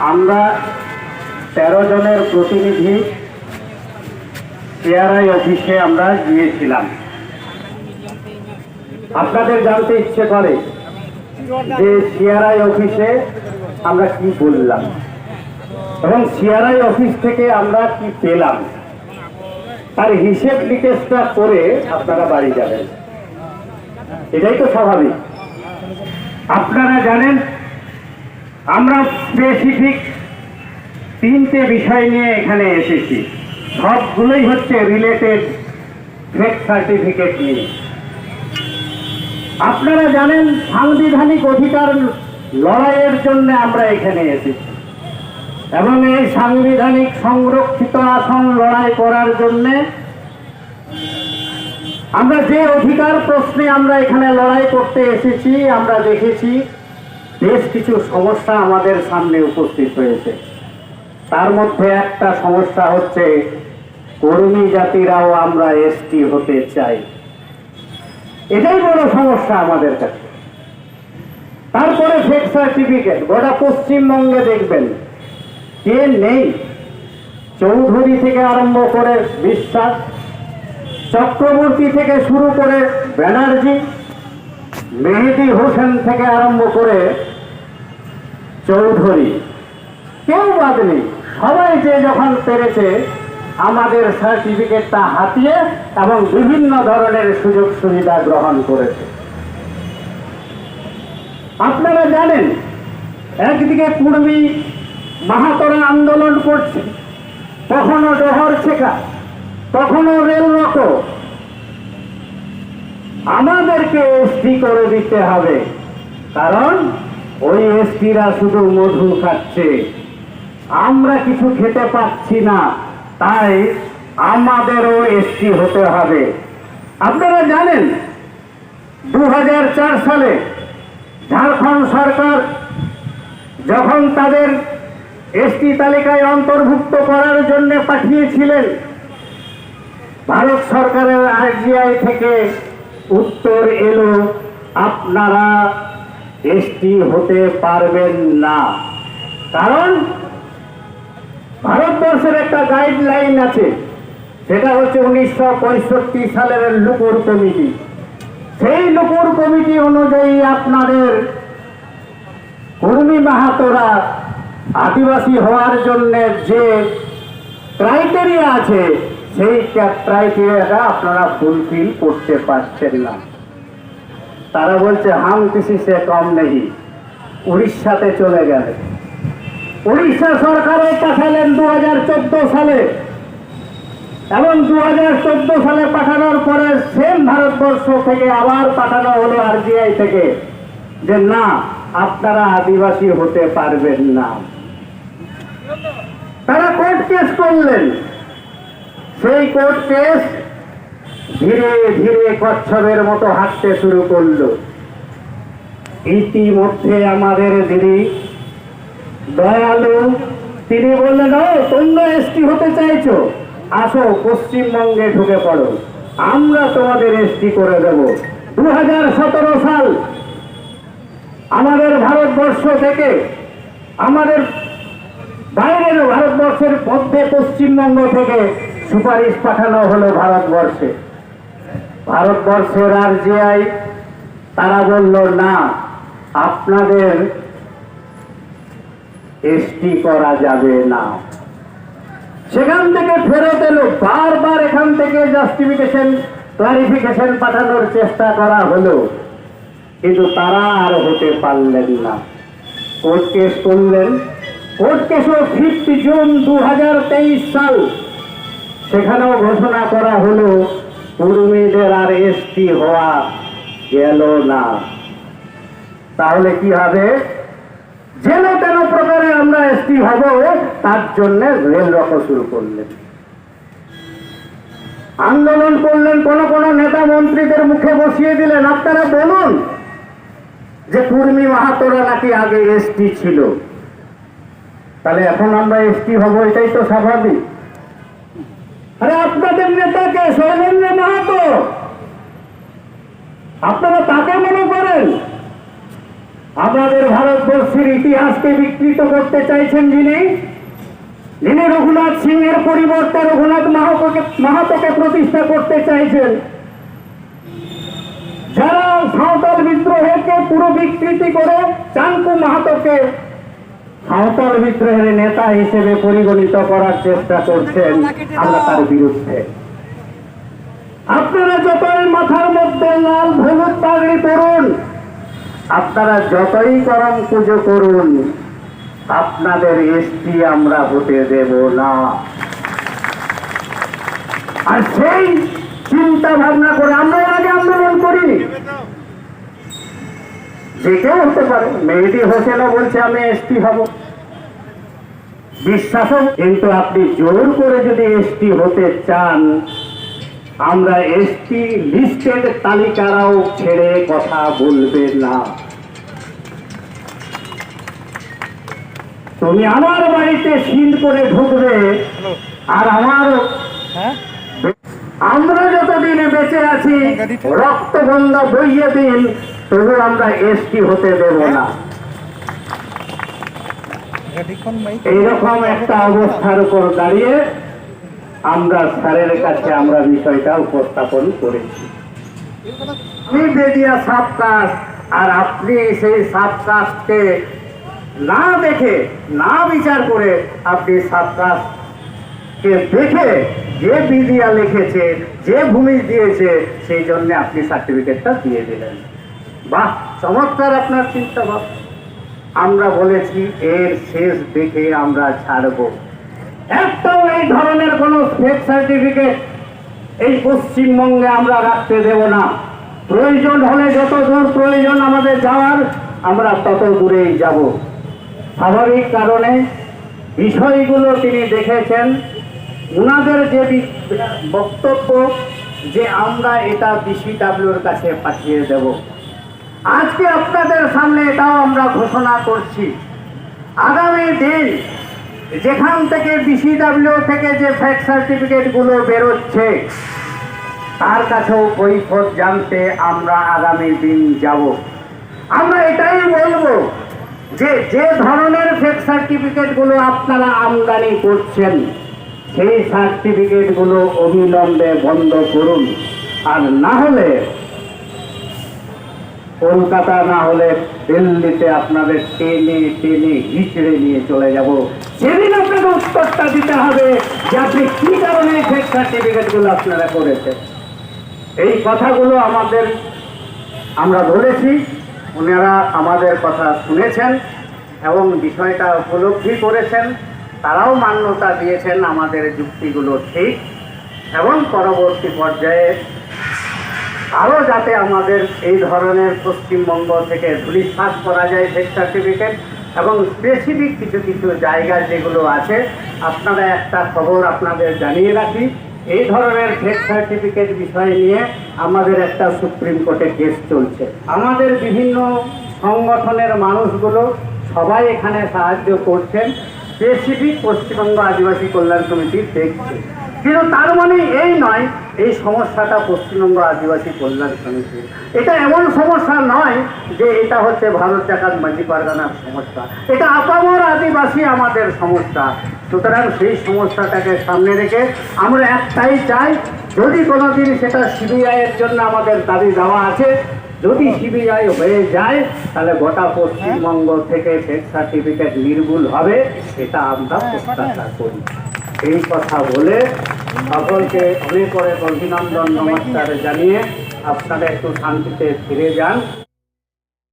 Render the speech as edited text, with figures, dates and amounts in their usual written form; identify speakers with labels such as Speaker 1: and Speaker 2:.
Speaker 1: আমরা 13 জনের প্রতিনিধি সিআরআই অফিসে আমরা গিয়েছিলাম। আপনাদের জানতে ইচ্ছে করে যে সিআরআই অফিসে আমরা কি বললাম এবং সিআরআই অফিস থেকে আমরা কি পেলাম, তার হিসেব নিকেশটা করে আপনারা বাড়ি যাবেন। এটাই তো স্বাভাবিক। আপনারা জানেন আমরা স্পেসিফিক 3টে বিষয় নিয়ে এখানে এসেছি, সবগুলোই হচ্ছে রিলেটেড ফেক সার্টিফিকেট নিয়ে। আপনারা জানেন সাংবিধানিক অধিকার লড়াইয়ের জন্য আমরা এখানে এসেছি এবং এই সাংবিধানিক সংরক্ষিত আসন লড়াই করার জন্য আমরা যে অধিকার প্রশ্নে আমরা এখানে লড়াই করতে এসেছি, আমরা দেখেছি বেশ কিছু সমস্যা আমাদের সামনে উপস্থিত হয়েছে। তার মধ্যে একটা সমস্যা হচ্ছে কর্মী জাতিরাও আমরা এসটি হতে চাই, এটাই বড় সমস্যা আমাদের কাছে। তারপরে ফেক সার্টিফিকেট, গোটা পশ্চিমবঙ্গে দেখবেন কে নেই, চৌধুরী থেকে আরম্ভ করে বিশ্বাস, চক্রবর্তী থেকে শুরু করে ব্যানার্জি, মেহেদি হোসেন থেকে আরম্ভ করে চৌধুরী, কেউ বাদ নেই। সবাই যে যখন পেরেছে আমাদের সার্টিফিকেটটা হাতিয়ে এবং বিভিন্ন ধরনের সুযোগ সুবিধা গ্রহণ করেছে। আপনারা জানেন একদিকে কুর্মী মাহাতরা আন্দোলন করছে, কখনো ডহর ছেকা, কখনো রেল রোকো। আমাদেরকে এসটি করে দিতে হবে, কারণ ওই এসটিরা শুধু মধু খাচ্ছে, আমরা কিছু খেতে পাচ্ছি না, তাই আমাদেরও এসটি হতে হবে। আপনারা জানেন 2004 সালে ঝাড়খণ্ড সরকার যখন তাদের এসটি তালিকায় অন্তর্ভুক্ত করার জন্য পাঠিয়েছিলেন, ভারত সরকারের আরজিআই থেকে উত্তর এলো আপনারা এসটি হতে পারবেন না। কারণ ভারতবর্ষের একটা গাইডলাইন আছে, সেটা হচ্ছে 1965 সালের লুকুর কমিটি। সেই লুকুর কমিটি অনুযায়ী আপনাদের কর্মী মাহাতোরা আদিবাসী হওয়ার জন্য যে ক্রাইটেরিয়া আছে, সেই ক্রাইটেরিয়াটা আপনারা ফুলফিল করতে পারছেন না। তারা বলছে হাম কিসি সে কম নেই, উড়িষ্যাতে চলে গেলেন। উড়িষ্যা সরকারও পাঠালেন 2014 সালে, এবং 2014 সালে পাঠানোর পরে সেম ভারতবর্ষ থেকে আবার পাঠানো হলো আরজিআই থেকে যে না, আপনারা আদিবাসী হতে পারবেন না। তারা কোর্ট কেস করলেন। সেই কোর্ট কেস ধীরে ধীরে কচ্ছপের মতো হাঁটতে শুরু করলো। ইতিমধ্যে আমাদের দিদি দয়ালু তিনি বললেন, ও তোমরা এসটি হতে চাইছো, আসো পশ্চিমবঙ্গে ঢুকে পড়ো, আমরা তোমাদের এসটি করে দেব। 2017 সাল আমাদের ভারতবর্ষ থেকে, আমাদের বাইরের ভারতবর্ষের মধ্যে পশ্চিমবঙ্গ থেকে সুপারিশ পাঠানো হলো ভারতবর্ষে। ভারতবর্ষের আরজিআই তারা বলল না, আপনাদের এসটি করা যাবে না। সেখান থেকে ফেরত এলো, বারবার এখান থেকে জাস্টিফিকেশন ক্লারিফিকেশন পাঠানোর চেষ্টা করা হলো, কিন্তু তারা আর হতে পারলেন না। কোর্ট কেস করলেন। কোর্ট কেসও 5 জুন 2023 সাল, সেখানেও ঘোষণা করা হলো কর্মীদের আর এসটি হওয়া গেল না। তাহলে কি হবে? যেন তেন প্রকারে আমরা এসটি হব, তার জন্য রেল রোকো শুরু করলেন, আন্দোলন করলেন। কোন কোন নেতা মন্ত্রীদের মুখে বসিয়ে দিলেন, আপনারা বলুন যে কর্মী মাহাতোরা নাকি আগে এসটি ছিল, তাহলে এখন আমরা এসটি হব, এটাই তো স্বাভাবিক। আরে আপনাদের নেতাকে শৈলেন্দ্র মাহাতো, আপনারা তাকে মনে করেন? আমাদের ভারতবর্ষ ভারতবর্ষের ইতিহাসকে বিকৃত করতে চাইছেন যিনি রঘুনাথ সিংহের পরিবর্তে রঘুনাথ মাহাতোকে প্রতিষ্ঠা করতে চাইছেন, যারা সাঁওতাল বিদ্রোহকে পুরো বিকৃতি করে চাঙ্কু মাহাতোকে সাঁওতাল বিদ্রোহের নেতা হিসেবে পরিগণিত করার চেষ্টা করছেন, আমরা তার বিরুদ্ধে। আপনারা যতই মাথার মধ্যে লাল হলুদ পাগড়ি পরুন, আপনারা যতই করম পুজো করুন, আপনাদের এসটি আমরা হতে দেব না। আর সেই চিন্তা ভাবনা করে আমরা এর আগে আন্দোলন করিনি। যে কেউ হতে পারে, মেহেদী হোসেনও বলছে আমি এসটি হব, বিশ্বাসও। কিন্তু আপনি জোর করে যদি এসটি হতে চান, আমরা এসটি লিস্টেড তালিকারাও ছেড়ে কথা বলবে না। তুমি আমার বাড়িতে সিল করে ঢুকবে, আর আমার আমরা যতদিন বেঁচে আছি রক্তগন্ধা বইয়ে দিন, তবু আমরা এসটি হতে দেব না। এইরকম একটা অবস্থার উপর দাঁড়িয়ে আমরা স্যারের কাছে আমরা বিষয়টা উপস্থাপন করেছি। আমি বেদিয়া সাবকাস্ট, আর আপনি সেই সাবকাস্টকে না দেখে, না বিচার করে, আপনি সাবকাস্টকে দেখে যে বিদিয়া লিখেছে, যে ভূমি দিয়েছে, সেই জন্য আপনি সার্টিফিকেটটা দিয়ে দিলেন। বাহ, চমৎকার আপনার চিন্তা ভাবনা। আমরা বলেছি এর শেষ দেখে আমরা ছাড়বো। একটাও এই ধরনের কোন ফেক সার্টিফিকেট এই পশ্চিমবঙ্গে আমরা রাখতে দেব না। প্রয়োজন হলে যত দূর প্রয়োজন আমাদের যাওয়ার, আমরা তত দূরেই যাব। স্বাভাবিক কারণে বিষয়গুলো তিনি দেখেছেন, উনাদের যে বক্তব্য যে আমরা এটা বিসিডাব্লিউর কাছে পাঠিয়ে দেব। আজকে আপনাদের সামনে এটাও আমরা ঘোষণা করছি, আগামী দিন যেখান থেকে বিসিডাব্লিউ থেকে যে ফেক সার্টিফিকেটগুলো বেরোচ্ছে, তার কাছেও কৈফিয়ত জানতে আমরা আগামী দিন যাব। আমরা এটাই বলবো যে যে ধরনের ফেক সার্টিফিকেটগুলো আপনারা আমদানি করছেন, সেই সার্টিফিকেটগুলো অবিলম্বে বন্ধ করুন। আর না হলে কলকাতা, না হলে দিল্লিতে আপনাদের টেনে টেনে হিচড়ে নিয়ে চলে যাব। সেদিন আপনাকে উত্তরটা দিতে হবে যে আপনি কি কারণে ফেক সার্টিফিকেটগুলো আপনারা করেছেন। এই কথাগুলো আমরা বলেছি, ওনারা আমাদের কথা শুনেছেন এবং বিষয়টা উপলব্ধি করেছেন, তারাও মান্যতা দিয়েছেন আমাদের যুক্তিগুলো ঠিক, এবং পরবর্তী পর্যায়ে আরও যাতে আমাদের এই ধরনের পশ্চিমবঙ্গ থেকে ধূলিসাৎ করা যায় ফেক সার্টিফিকেট, এবং স্পেসিফিক কিছু কিছু জায়গা যেগুলো আছে, আপনারা একটা খবর আপনাদের জানিয়ে রাখি, এই ধরনের ফেক সার্টিফিকেট বিষয় নিয়ে আমাদের একটা সুপ্রিম কোর্টে কেস চলছে। আমাদের বিভিন্ন সংগঠনের মানুষগুলো সবাই এখানে সাহায্য করছেন, স্পেসিফিক পশ্চিমবঙ্গ আদিবাসী কল্যাণ সমিতির দেখছে। কিন্তু তার মানে এই নয় এই সমস্যাটা পশ্চিমবঙ্গ আদিবাসী কল্যাণ সমিতি। এটা এমন সমস্যা নয় যে এটা হচ্ছে ভারত জাকাত মাঝি পারগানার সমস্যা, এটা আপামর আদিবাসী আমাদের সমস্যা। সুতরাং সেই সমস্যাটাকে সামনে রেখে আমরা একটাই চাই, যদি কোনোদিন সেটা সিবিআইয়ের জন্য আমাদের দাবি দেওয়া আছে, যদি সিবিআই হয়ে যায় তাহলে গোটা পশ্চিমবঙ্গ থেকে ফেক সার্টিফিকেট নির্মূল হবে, এটা আমরা প্রত্যাশা করি। এই কথা বলে সকলকে অনেক অনেক অভিনন্দন, নমস্কার জানিয়ে আপনারা একটু শান্তিতে ফিরে যান।